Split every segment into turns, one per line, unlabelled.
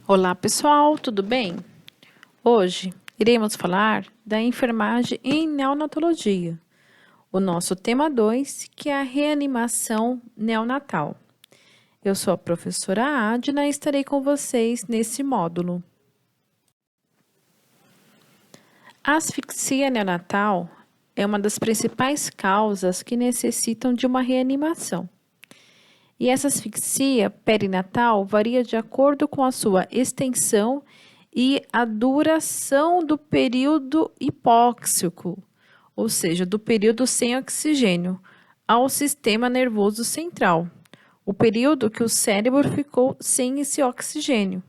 Olá pessoal, tudo bem? Hoje iremos falar da enfermagem em neonatologia, o nosso tema 2, que é a reanimação neonatal. Eu sou a professora Adna e estarei com vocês nesse módulo. A asfixia neonatal é uma das principais causas que necessitam de uma reanimação. E essa asfixia perinatal varia de acordo com a sua extensão e a duração do período hipóxico, ou seja, do período sem oxigênio, ao sistema nervoso central, o período que o cérebro ficou sem esse oxigênio.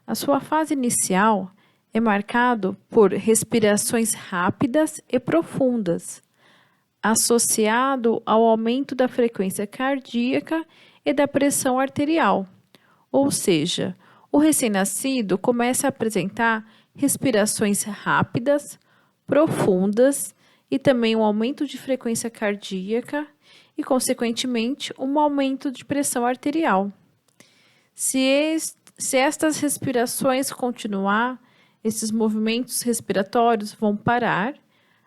A sua fase inicial é marcado por respirações rápidas e profundas, associado ao aumento da frequência cardíaca e da pressão arterial. Ou seja, o recém-nascido começa a apresentar respirações rápidas, profundas e também um aumento de frequência cardíaca e, consequentemente, um aumento de pressão arterial. Se estas respirações continuar, esses movimentos respiratórios vão parar,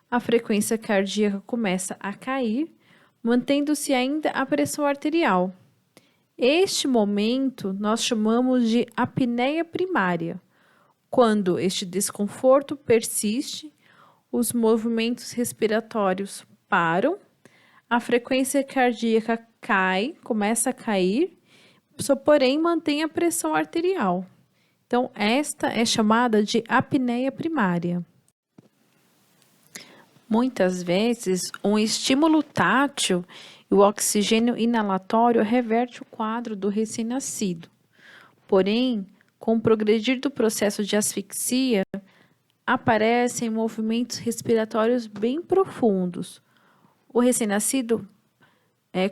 a frequência cardíaca começa a cair, mantendo-se ainda a pressão arterial. Este momento nós chamamos de apneia primária. Quando este desconforto persiste, os movimentos respiratórios param, a frequência cardíaca cai, começa a cair, só porém mantém a pressão arterial. Então, esta é chamada de apneia primária. Muitas vezes, um estímulo tátil e o oxigênio inalatório reverte o quadro do recém-nascido. Porém, com o progredir do processo de asfixia, aparecem movimentos respiratórios bem profundos. O recém-nascido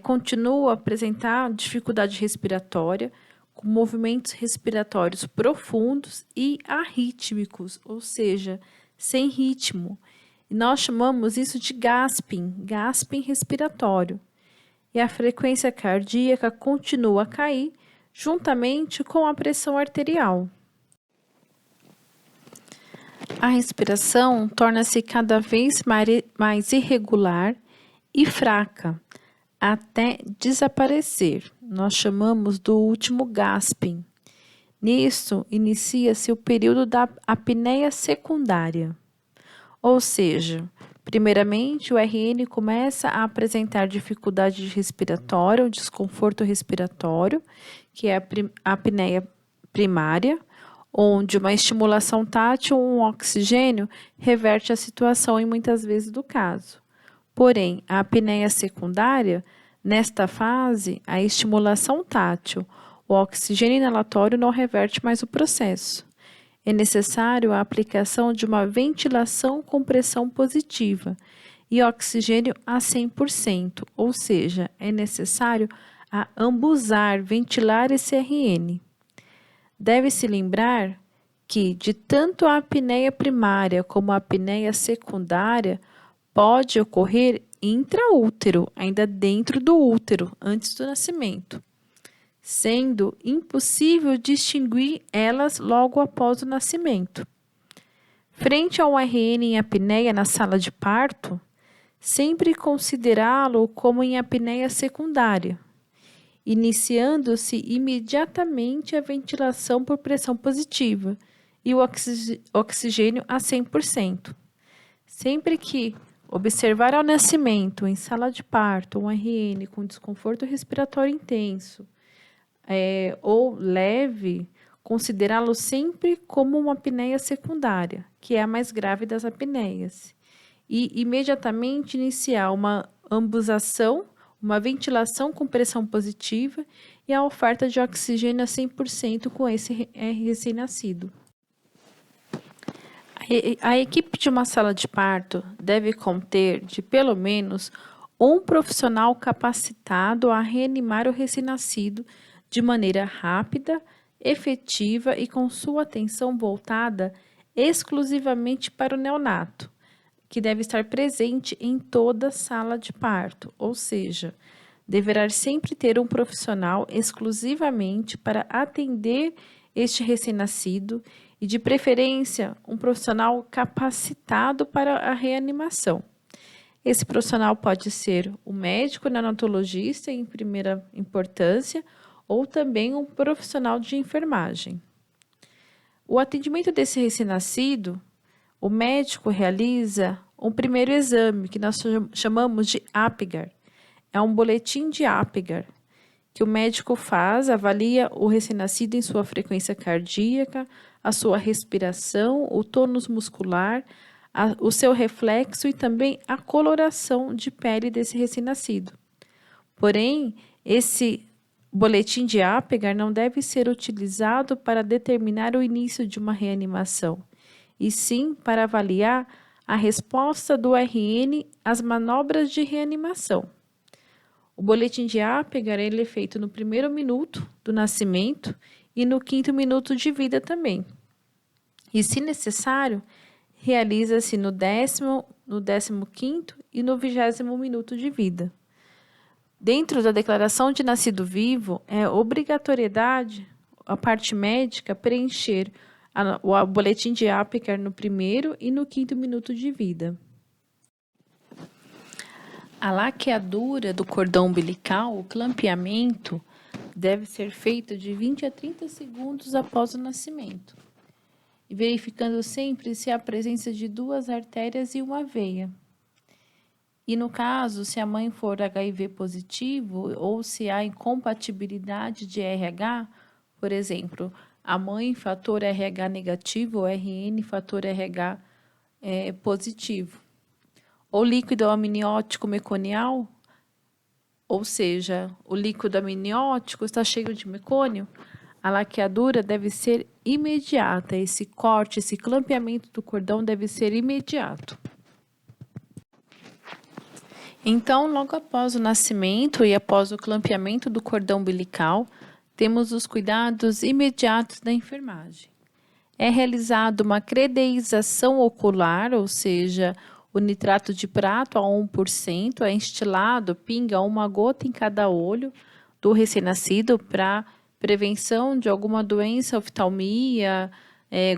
continua a apresentar dificuldade respiratória, com movimentos respiratórios profundos e arrítmicos, ou seja, sem ritmo. E nós chamamos isso de gasping respiratório. E a frequência cardíaca continua a cair juntamente com a pressão arterial. A respiração torna-se cada vez mais irregular e fraca, até desaparecer. Nós chamamos do último gasping. Nisso, inicia-se o período da apneia secundária. Ou seja, primeiramente o RN começa a apresentar dificuldade respiratória, um desconforto respiratório, que é a apneia primária, onde uma estimulação tátil ou um oxigênio reverte a situação em muitas vezes do caso. Porém, a apneia secundária, nesta fase, a estimulação tátil, o oxigênio inalatório não reverte mais o processo. É necessário a aplicação de uma ventilação com pressão positiva e oxigênio a 100%, ou seja, é necessário a ambusar, ventilar esse RN. Deve-se lembrar que, de tanto a apneia primária como a apneia secundária, pode ocorrer intraútero, ainda dentro do útero, antes do nascimento, sendo impossível distinguir elas logo após o nascimento. Frente ao RN em apneia na sala de parto, sempre considerá-lo como em apneia secundária, iniciando-se imediatamente a ventilação por pressão positiva e o oxigênio a 100%. Sempre que observar ao nascimento, em sala de parto, um RN com desconforto respiratório intenso, ou leve, considerá-lo sempre como uma apneia secundária, que é a mais grave das apneias, e imediatamente iniciar uma ambusação, uma ventilação com pressão positiva e a oferta de oxigênio a 100% com esse recém-nascido. A equipe de uma sala de parto deve conter de pelo menos um profissional capacitado a reanimar o recém-nascido de maneira rápida, efetiva e com sua atenção voltada exclusivamente para o neonato, que deve estar presente em toda sala de parto, ou seja, deverá sempre ter um profissional exclusivamente para atender este recém-nascido e, de preferência, um profissional capacitado para a reanimação. Esse profissional pode ser o médico neonatologista em primeira importância ou também um profissional de enfermagem. O atendimento desse recém-nascido, o médico realiza um primeiro exame, que nós chamamos de Apgar. É um boletim de Apgar, que o médico faz, avalia o recém-nascido em sua frequência cardíaca, a sua respiração, o tônus muscular, o seu reflexo e também a coloração de pele desse recém-nascido. Porém, esse boletim de Apgar não deve ser utilizado para determinar o início de uma reanimação, e sim para avaliar a resposta do RN às manobras de reanimação. O boletim de Apgar ele é feito no primeiro minuto do nascimento e no 5º minuto de vida também. E, se necessário, realiza-se no 10º, no 15º e no 20º minuto de vida. Dentro da declaração de nascido vivo, é obrigatoriedade a parte médica preencher o boletim de Apgar no primeiro e no 5º minuto de vida. A laqueadura do cordão umbilical, o clampeamento, deve ser feito de 20 a 30 segundos após o nascimento, e verificando sempre se há presença de 2 artérias e uma veia. E no caso, se a mãe for HIV positivo ou se há incompatibilidade de RH, por exemplo, a mãe fator RH negativo ou RN fator RH positivo. O líquido amniótico meconial, ou seja, o líquido amniótico está cheio de mecônio, a laqueadura deve ser imediata. Esse corte, esse clampeamento do cordão deve ser imediato. Então, logo após o nascimento e após o clampeamento do cordão umbilical, temos os cuidados imediatos da enfermagem. É realizada uma credeização ocular, ou seja, o nitrato de prato a 1% é instilado, pinga uma gota em cada olho do recém-nascido para prevenção de alguma doença, oftalmia,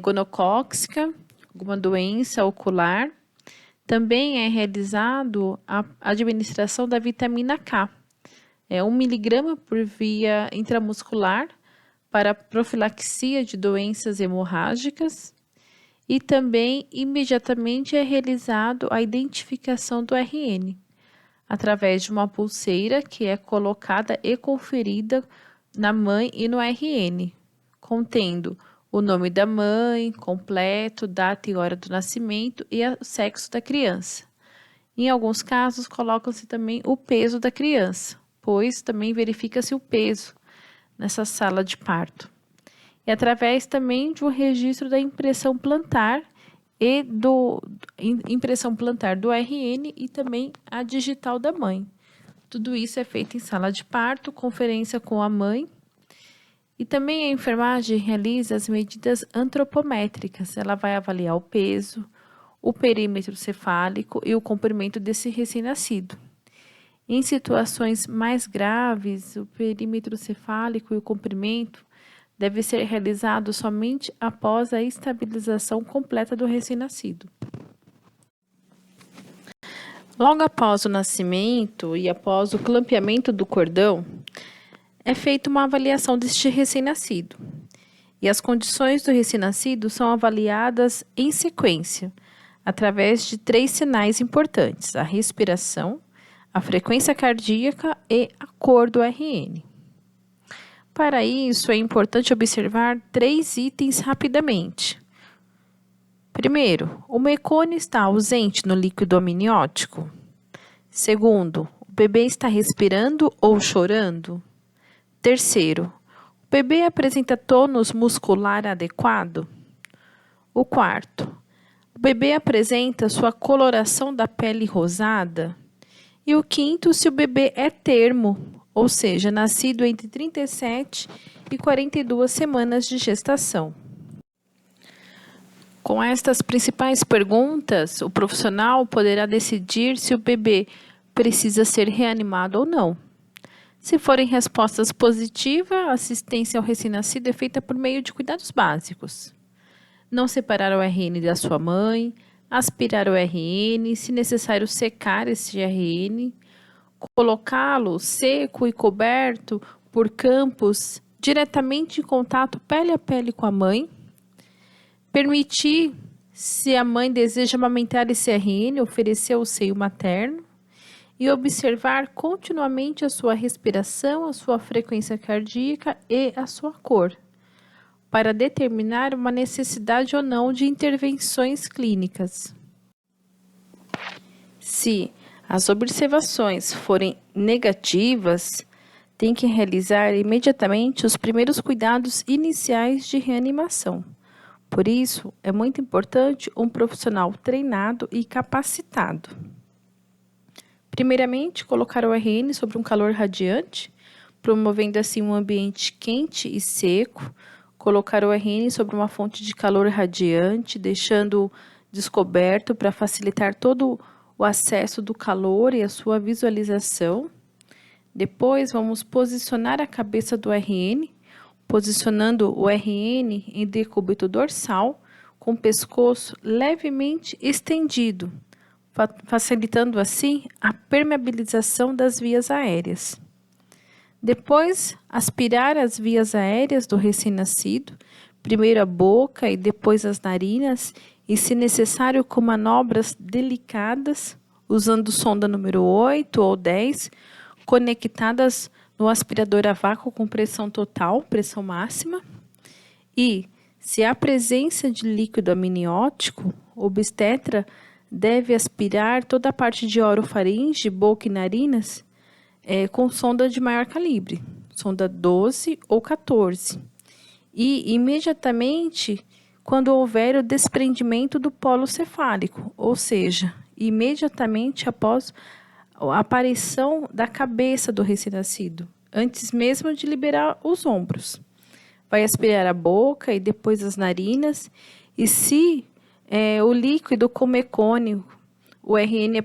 gonocócica, alguma doença ocular. Também é realizado a administração da vitamina K, 1 miligrama por via intramuscular para profilaxia de doenças hemorrágicas. E também, imediatamente, é realizado a identificação do RN, através de uma pulseira que é colocada e conferida na mãe e no RN, contendo o nome da mãe, completo, data e hora do nascimento e o sexo da criança. Em alguns casos, coloca-se também o peso da criança, pois também verifica-se o peso nessa sala de parto. E através também de um registro da impressão plantar e impressão plantar do RN e também a digital da mãe. Tudo isso é feito em sala de parto, conferência com a mãe. E também a enfermagem realiza as medidas antropométricas. Ela vai avaliar o peso, o perímetro cefálico e o comprimento desse recém-nascido. Em situações mais graves, o perímetro cefálico e o comprimento deve ser realizado somente após a estabilização completa do recém-nascido. Logo após o nascimento e após o clampeamento do cordão, é feita uma avaliação deste recém-nascido. E as condições do recém-nascido são avaliadas em sequência, através de 3 sinais importantes: a respiração, a frequência cardíaca e a cor do RN. Para isso, é importante observar 3 itens rapidamente. Primeiro, o mecônio está ausente no líquido amniótico? Segundo, o bebê está respirando ou chorando? Terceiro, o bebê apresenta tônus muscular adequado? O quarto, o bebê apresenta sua coloração da pele rosada? E o quinto, se o bebê é termo, ou seja, nascido entre 37 e 42 semanas de gestação. Com estas principais perguntas, o profissional poderá decidir se o bebê precisa ser reanimado ou não. Se forem respostas positivas, a assistência ao recém-nascido é feita por meio de cuidados básicos. Não separar o RN da sua mãe, aspirar o RN, se necessário secar esse RN, colocá-lo seco e coberto por campos diretamente em contato pele a pele com a mãe, permitir, se a mãe deseja amamentar esse RN, oferecer o seio materno e observar continuamente a sua respiração, a sua frequência cardíaca e a sua cor, para determinar uma necessidade ou não de intervenções clínicas. Se as observações forem negativas, tem que realizar imediatamente os primeiros cuidados iniciais de reanimação. Por isso, é muito importante um profissional treinado e capacitado. Primeiramente, colocar o RN sobre um calor radiante, promovendo assim um ambiente quente e seco. Colocar o RN sobre uma fonte de calor radiante, deixando descoberto para facilitar todo o acesso do calor e a sua visualização. Depois, vamos posicionar a cabeça do RN, posicionando o RN em decúbito dorsal, com o pescoço levemente estendido, facilitando assim a permeabilização das vias aéreas. Depois, aspirar as vias aéreas do recém-nascido, primeiro a boca e depois as narinas, e se necessário com manobras delicadas, usando sonda número 8 ou 10, conectadas no aspirador a vácuo com pressão total, pressão máxima. E, se há presença de líquido amniótico, o obstetra deve aspirar toda a parte de orofaringe, boca e narinas com sonda de maior calibre, sonda 12 ou 14. E, imediatamente, quando houver o desprendimento do polo cefálico, ou seja, imediatamente após a aparição da cabeça do recém-nascido, antes mesmo de liberar os ombros. Vai aspirar a boca e depois as narinas, e se o líquido com mecônio, o RN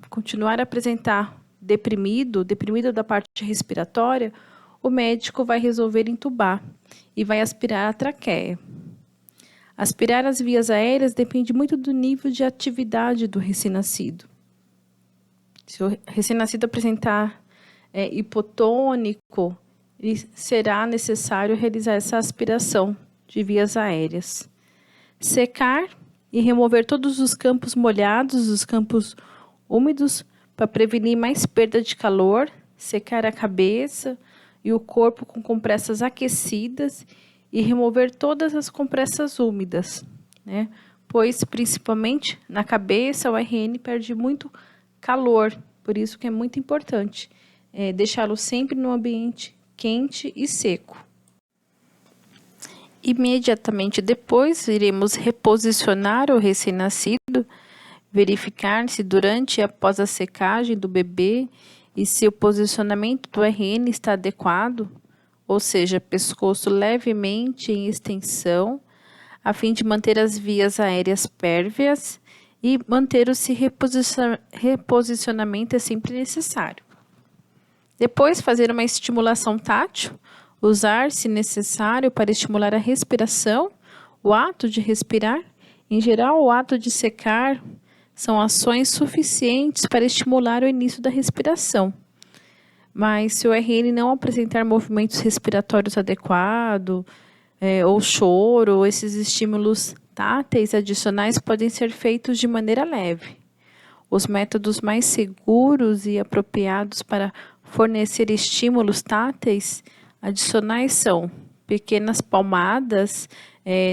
continuar a apresentar deprimido da parte respiratória, o médico vai resolver entubar e vai aspirar a traqueia. Aspirar as vias aéreas depende muito do nível de atividade do recém-nascido. Se o recém-nascido apresentar hipotônico, será necessário realizar essa aspiração de vias aéreas. Secar e remover todos os campos molhados, os campos úmidos, para prevenir mais perda de calor. Secar a cabeça e o corpo com compressas aquecidas e remover todas as compressas úmidas, né? Pois, principalmente na cabeça, o RN perde muito calor, por isso que é muito importante deixá-lo sempre no ambiente quente e seco. Imediatamente depois, iremos reposicionar o recém-nascido, verificar se durante e após a secagem do bebê e se o posicionamento do RN está adequado, ou seja, pescoço levemente em extensão, a fim de manter as vias aéreas pérvias e manter o reposicionamento é sempre necessário. Depois, fazer uma estimulação tátil, usar, se necessário, para estimular a respiração, o ato de respirar. Em geral, o ato de secar são ações suficientes para estimular o início da respiração. Mas, se o RN não apresentar movimentos respiratórios adequados, ou choro, esses estímulos táteis adicionais podem ser feitos de maneira leve. Os métodos mais seguros e apropriados para fornecer estímulos táteis adicionais são pequenas palmadas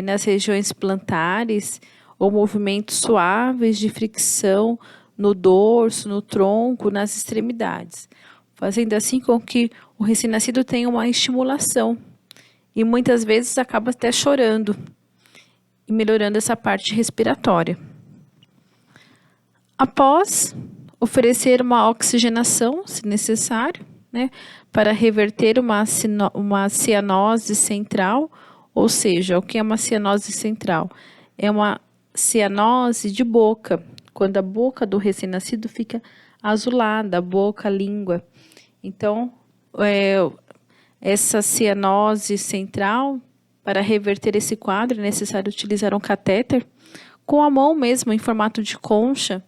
nas regiões plantares ou movimentos suaves de fricção no dorso, no tronco, nas extremidades, fazendo assim com que o recém-nascido tenha uma estimulação e muitas vezes acaba até chorando e melhorando essa parte respiratória. Após, oferecer uma oxigenação, se necessário, né, para reverter uma cianose central, ou seja, o que é uma cianose central? É uma cianose de boca, quando a boca do recém-nascido fica azulada, a boca, a língua. Então, essa cianose central. Para reverter esse quadro, é necessário utilizar um catéter com a mão mesmo, em formato de concha,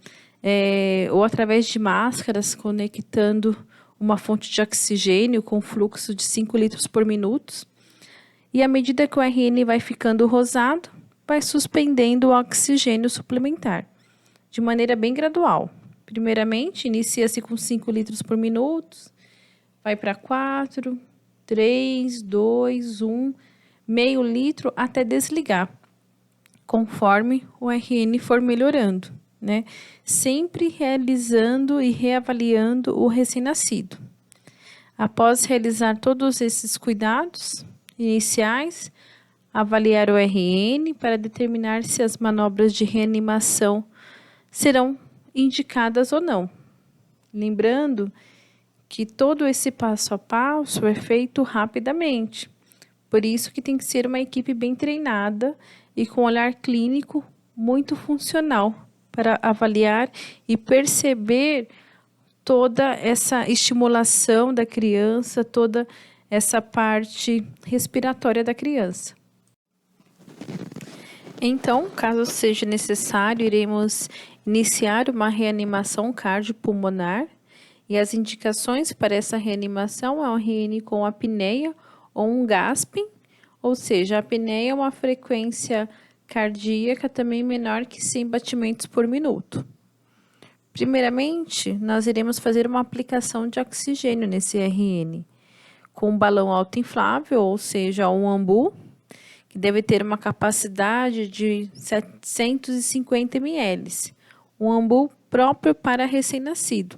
ou através de máscaras, conectando uma fonte de oxigênio com fluxo de 5 litros por minuto. E à medida que o RN vai ficando rosado, vai suspendendo o oxigênio suplementar, de maneira bem gradual. Primeiramente, inicia-se com 5 litros por minuto, vai para 4, 3, 2, 1, meio litro até desligar, conforme o RN for melhorando, né? Sempre realizando e reavaliando o recém-nascido. Após realizar todos esses cuidados iniciais, avaliar o RN para determinar se as manobras de reanimação serão indicadas ou não. Lembrando que todo esse passo a passo é feito rapidamente. Por isso que tem que ser uma equipe bem treinada e com olhar clínico muito funcional para avaliar e perceber toda essa estimulação da criança, toda essa parte respiratória da criança. Então, caso seja necessário, iremos iniciar uma reanimação cardiopulmonar e as indicações para essa reanimação é um RN com apneia ou um gasping, ou seja, a apneia é uma frequência cardíaca também menor que 100 batimentos por minuto. Primeiramente, nós iremos fazer uma aplicação de oxigênio nesse RN, com um balão autoinflável, ou seja, um ambu, que deve ter uma capacidade de 750 ml, um ambu próprio para recém-nascido.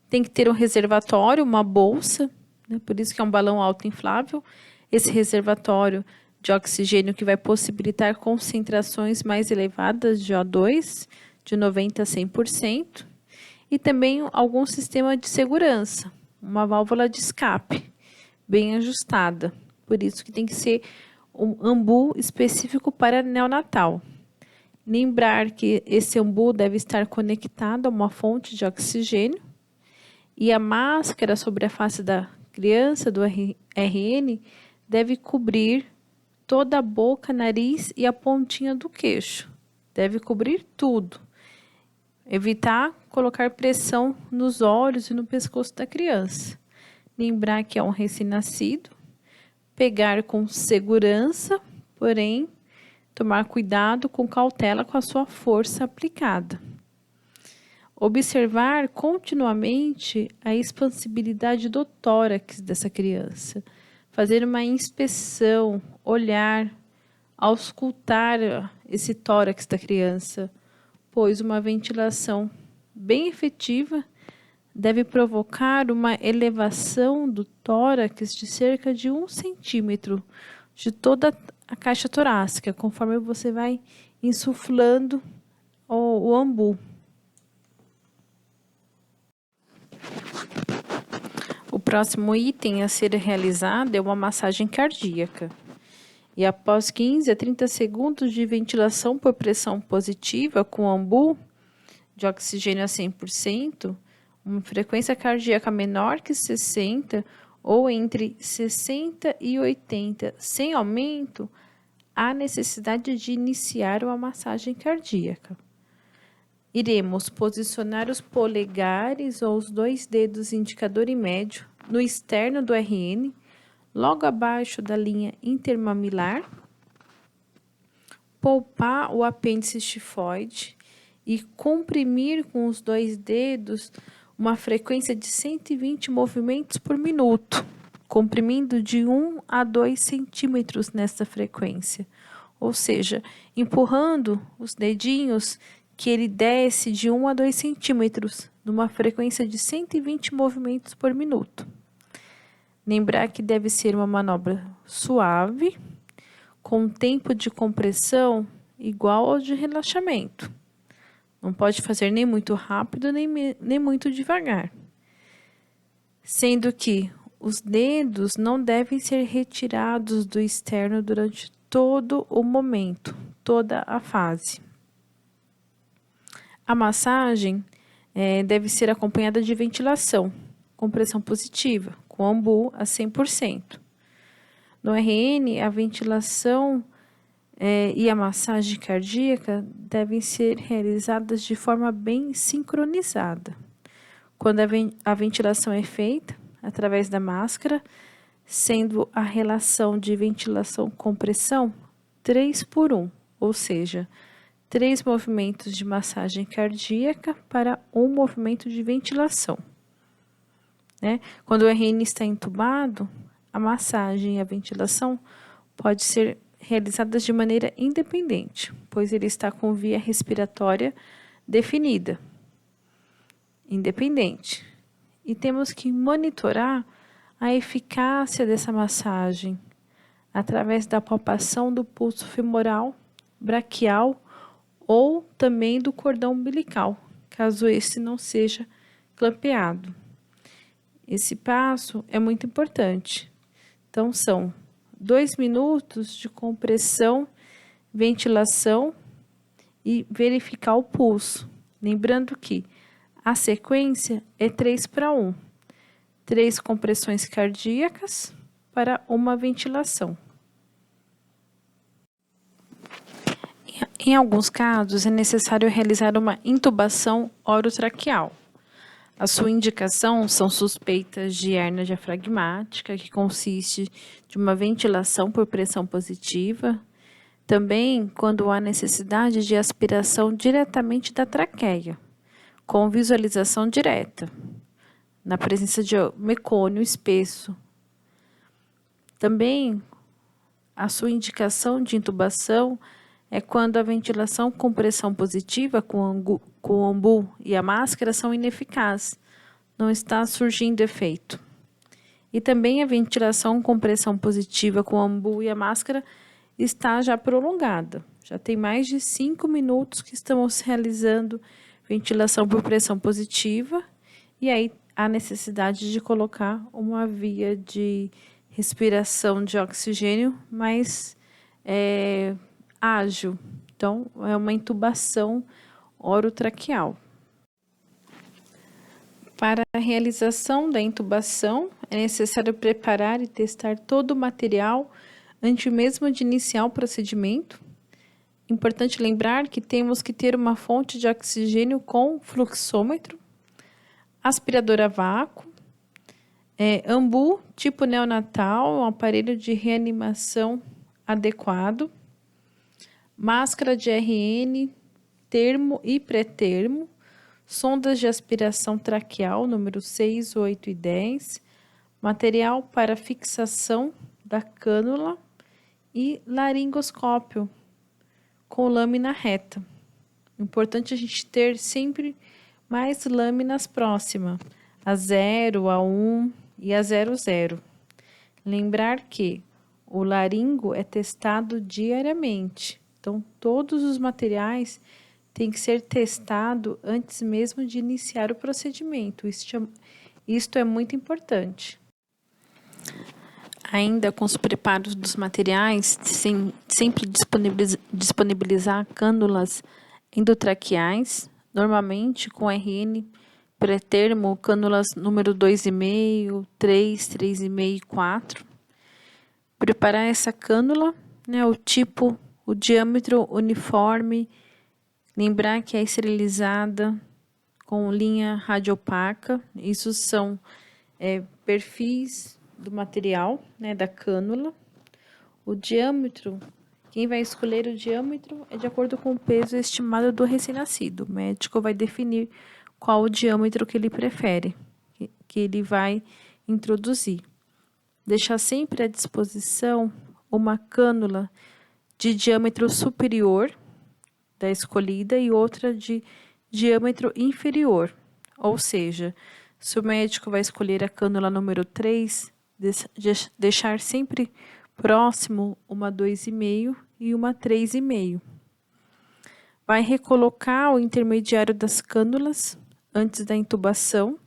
Tem que ter um reservatório, uma bolsa, né, por isso que é um balão autoinflável. Esse reservatório de oxigênio que vai possibilitar concentrações mais elevadas de O2, de 90% a 100%, e também algum sistema de segurança, uma válvula de escape bem ajustada. Por isso que tem que ser um ambu específico para neonatal. Lembrar que esse ambu deve estar conectado a uma fonte de oxigênio e a máscara sobre a face da criança, do RN, deve cobrir toda a boca, nariz e a pontinha do queixo. Deve cobrir tudo. Evitar colocar pressão nos olhos e no pescoço da criança. Lembrar que é um recém-nascido. Pegar com segurança, porém, tomar cuidado com cautela com a sua força aplicada. Observar continuamente a expansibilidade do tórax dessa criança. Fazer uma inspeção, olhar, auscultar esse tórax da criança, pois uma ventilação bem efetiva deve provocar uma elevação do tórax de cerca de 1 centímetro de toda a caixa torácica, conforme você vai insuflando o ambu. O próximo item a ser realizado é uma massagem cardíaca. E após 15 a 30 segundos de ventilação por pressão positiva com ambu de oxigênio a 100%, uma frequência cardíaca menor que 60 ou entre 60 e 80, sem aumento, há necessidade de iniciar uma massagem cardíaca. Iremos posicionar os polegares ou os 2 dedos indicador e médio no externo do RN, logo abaixo da linha intermamilar, poupar o apêndice xifoide e comprimir com os 2 dedos uma frequência de 120 movimentos por minuto, comprimindo de 1 a 2 centímetros nessa frequência, ou seja, empurrando os dedinhos que ele desce de 1 a 2 centímetros, numa frequência de 120 movimentos por minuto. Lembrar que deve ser uma manobra suave, com tempo de compressão igual ao de relaxamento. Não pode fazer nem muito rápido, nem muito devagar. Sendo que os dedos não devem ser retirados do externo durante todo o momento, toda a fase. A massagem deve ser acompanhada de ventilação, com pressão positiva, com ambu a 100%. No RN, a ventilação e a massagem cardíaca devem ser realizadas de forma bem sincronizada. Quando a ventilação é feita através da máscara, sendo a relação de ventilação-compressão 3:1, ou seja, 3 movimentos de massagem cardíaca para 1 movimento de ventilação. Quando o RN está entubado, a massagem e a ventilação pode ser realizadas de maneira independente, pois ele está com via respiratória definida, independente. E temos que monitorar a eficácia dessa massagem através da palpação do pulso femoral, braquial ou também do cordão umbilical, caso esse não seja clampeado. Esse passo é muito importante. Então, são 2 minutos de compressão, ventilação e verificar o pulso. Lembrando que a sequência é 3:1. 3 compressões cardíacas para 1 ventilação. Em alguns casos, é necessário realizar uma intubação orotraqueal. A sua indicação são suspeitas de hérnia diafragmática, que consiste de uma ventilação por pressão positiva. Também quando há necessidade de aspiração diretamente da traqueia, com visualização direta, na presença de mecônio espesso. Também a sua indicação de intubação é quando a ventilação com pressão positiva com o ambu e a máscara são ineficazes, não está surgindo efeito. E também a ventilação com pressão positiva com o ambu e a máscara está já prolongada. Já tem mais de 5 minutos que estamos realizando ventilação por pressão positiva e aí há necessidade de colocar uma via de respiração de oxigênio mais ágil. Então, é uma intubação orotraqueal. Para a realização da intubação, é necessário preparar e testar todo o material antes mesmo de iniciar o procedimento. Importante lembrar que temos que ter uma fonte de oxigênio com fluxômetro, aspirador a vácuo, ambu tipo neonatal, um aparelho de reanimação adequado, máscara de RN, termo e pré-termo, sondas de aspiração traqueal número 6, 8 e 10, material para fixação da cânula e laringoscópio com lâmina reta. Importante a gente ter sempre mais lâminas próximas, a 0, a 1 e a 00. Lembrar que o laringo é testado diariamente. Então, todos os materiais têm que ser testados antes mesmo de iniciar o procedimento. Isto é muito importante. Ainda com os preparos dos materiais, sempre disponibilizar cânulas endotraqueais, normalmente com RN pré-termo, cânulas número 2,5, 3, 3,5 e 4. Preparar essa cânula, o tipo, o diâmetro uniforme, lembrar que é esterilizada com linha radiopaca. Isso são perfis do material, da cânula. O diâmetro, quem vai escolher o diâmetro é de acordo com o peso estimado do recém-nascido. O médico vai definir qual o diâmetro que ele prefere, que ele vai introduzir. Deixar sempre à disposição uma cânula de diâmetro superior da escolhida e outra de diâmetro inferior. Ou seja, se o médico vai escolher a cânula número 3, deixar sempre próximo uma 2,5 e uma 3,5. Vai recolocar o intermediário das cânulas antes da intubação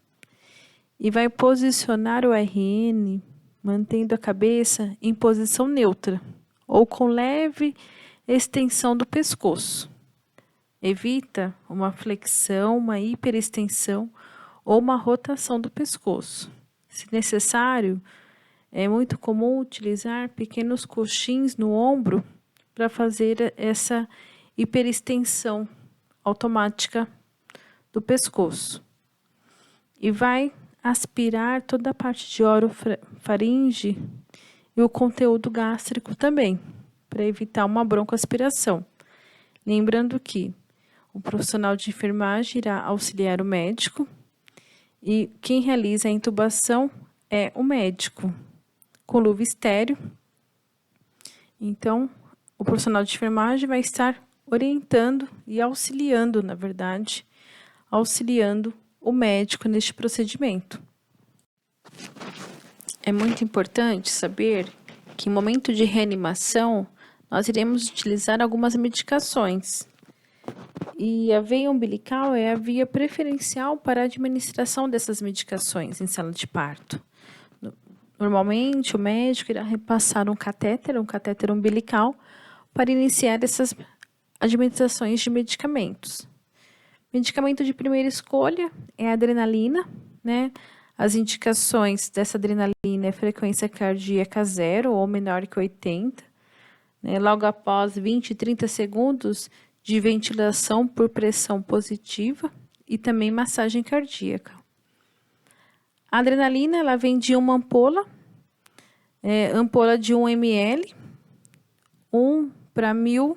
e vai posicionar o RN mantendo a cabeça em posição neutra ou com leve extensão do pescoço. Evita uma flexão, uma hiperextensão ou uma rotação do pescoço. Se necessário, é muito comum utilizar pequenos coxins no ombro para fazer essa hiperextensão automática do pescoço. E vai aspirar toda a parte de orofaringe e o conteúdo gástrico também, para evitar uma broncoaspiração. Lembrando que o profissional de enfermagem irá auxiliar o médico e quem realiza a intubação é o médico, com luva estéreo. Então, o profissional de enfermagem vai estar orientando e auxiliando, na verdade, auxiliando o médico neste procedimento. É muito importante saber que em momento de reanimação, nós iremos utilizar algumas medicações. E a veia umbilical é a via preferencial para a administração dessas medicações em sala de parto. Normalmente, o médico irá repassar um catéter umbilical, para iniciar essas administrações de medicamentos. Medicamento de primeira escolha é a adrenalina, né? As indicações dessa adrenalina é frequência cardíaca 0 ou menor que 80, né? Logo após 20 e 30 segundos de ventilação por pressão positiva e também massagem cardíaca. A adrenalina ela vem de uma ampola de 1 ml, 1 para 1000.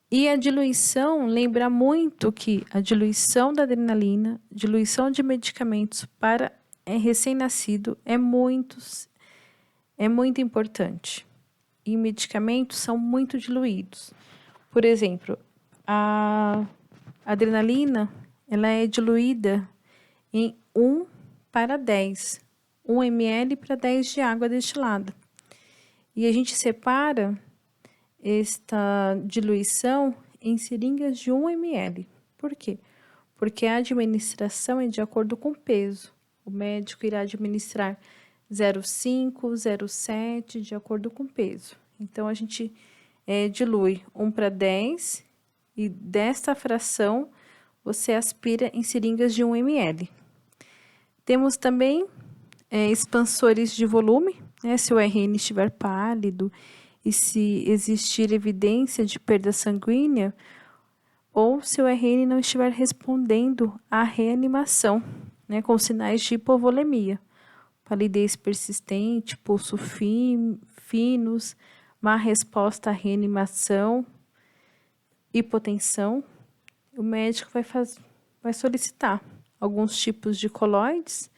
E a diluição, lembra muito que a diluição da adrenalina, diluição de medicamentos para recém-nascido é muito importante. E medicamentos são muito diluídos. Por exemplo, a adrenalina ela é diluída em 1 para 10, 1 ml para 10 de água destilada. E a gente separa esta diluição em seringas de 1 ml. Por quê? Porque a administração é de acordo com o peso. O médico irá administrar 0,5, 0,7, de acordo com o peso. Então, a gente dilui 1 para 10 e desta fração você aspira em seringas de 1 ml. Temos também expansores de volume, né? Se o RN estiver pálido e se existir evidência de perda sanguínea, ou se o RN não estiver respondendo à reanimação, né, com sinais de hipovolemia, palidez persistente, pulso finos, má resposta à reanimação, hipotensão, o médico vai solicitar alguns tipos de coloides,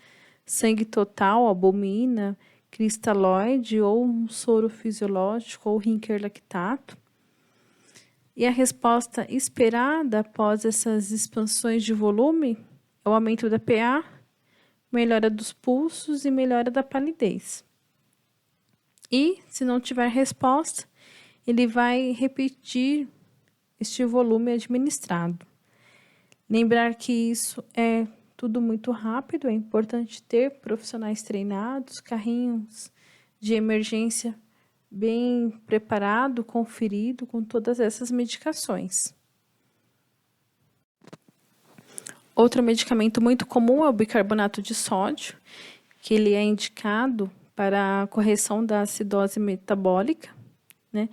sangue total, albumina, cristalóide ou um soro fisiológico ou Rinker lactato. E a resposta esperada após essas expansões de volume é o aumento da PA, melhora dos pulsos e melhora da palidez. E, se não tiver resposta, ele vai repetir este volume administrado. Lembrar que isso é tudo muito rápido, é importante ter profissionais treinados, carrinhos de emergência bem preparado, conferido com todas essas medicações. Outro medicamento muito comum é o bicarbonato de sódio, que ele é indicado para a correção da acidose metabólica, né?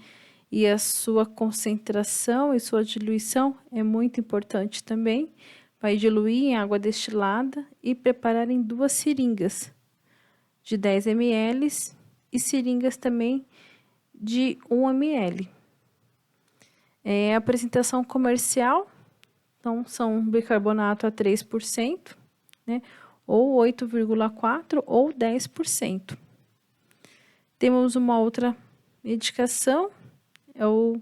E a sua concentração e sua diluição é muito importante também. Vai diluir em água destilada e preparar em 2 seringas de 10 ml e seringas também de 1 ml. A apresentação comercial, então, são bicarbonato a 3%, né, ou 8,4% ou 10%. Temos uma outra medicação, é o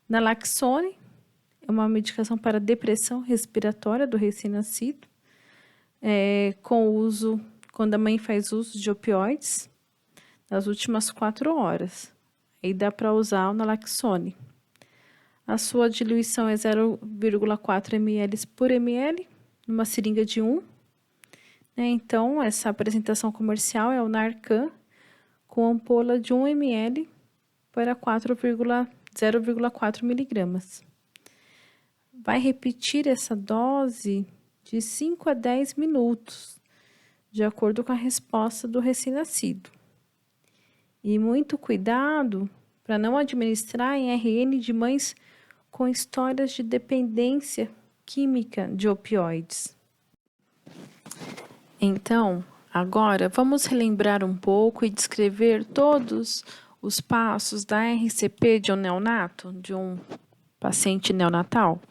naloxone, é uma medicação para depressão respiratória do recém-nascido, com uso, quando a mãe faz uso de opioides, nas últimas 4 horas. Aí dá para usar o naloxone. A sua diluição é 0,4 ml por ml, numa seringa de 1. Então, essa apresentação comercial é o Narcan, com ampola de 1 ml para 0,4 miligramas. Vai repetir essa dose de 5 a 10 minutos, de acordo com a resposta do recém-nascido. E muito cuidado para não administrar em RN de mães com histórias de dependência química de opioides. Então, agora vamos relembrar um pouco e descrever todos os passos da RCP de um neonato, de um paciente neonatal.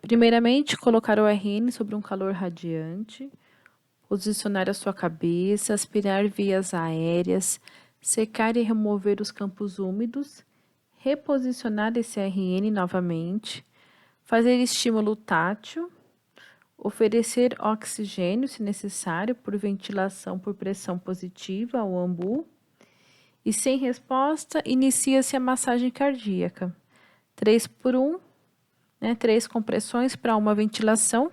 Primeiramente, colocar o RN sobre um calor radiante, posicionar a sua cabeça, aspirar vias aéreas, secar e remover os campos úmidos, reposicionar esse RN novamente, fazer estímulo tátil, oferecer oxigênio, se necessário, por ventilação por pressão positiva ao ambu, e sem resposta, inicia-se a massagem cardíaca. 3 por 1, 3 compressões para uma ventilação.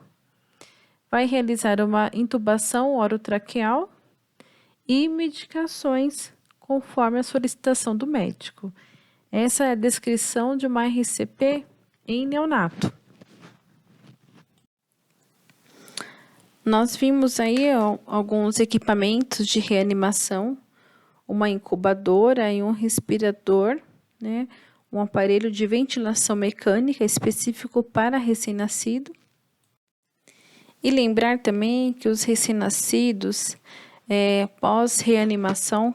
Vai realizar uma intubação orotraqueal e medicações conforme a solicitação do médico. Essa é a descrição de uma RCP em neonato. Nós vimos aí alguns equipamentos de reanimação, uma incubadora e um respirador, um aparelho de ventilação mecânica específico para recém-nascido. E lembrar também que os recém-nascidos, pós-reanimação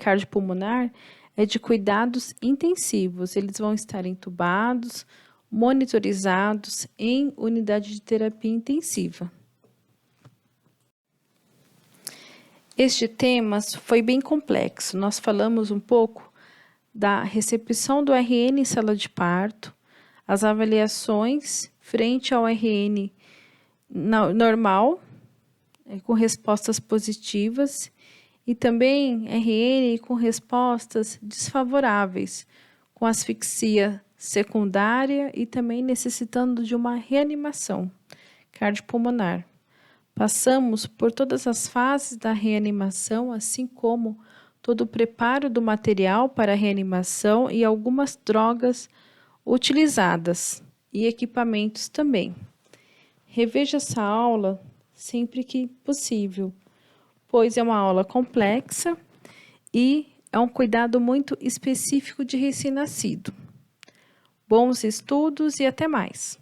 cardiopulmonar, é de cuidados intensivos. Eles vão estar entubados, monitorizados em unidade de terapia intensiva. Este tema foi bem complexo. Nós falamos um pouco da recepção do RN em sala de parto, as avaliações frente ao RN normal, com respostas positivas, e também RN com respostas desfavoráveis, com asfixia secundária e também necessitando de uma reanimação cardiopulmonar. Passamos por todas as fases da reanimação, assim como todo o preparo do material para a reanimação e algumas drogas utilizadas e equipamentos também. Reveja essa aula sempre que possível, pois é uma aula complexa e é um cuidado muito específico de recém-nascido. Bons estudos e até mais!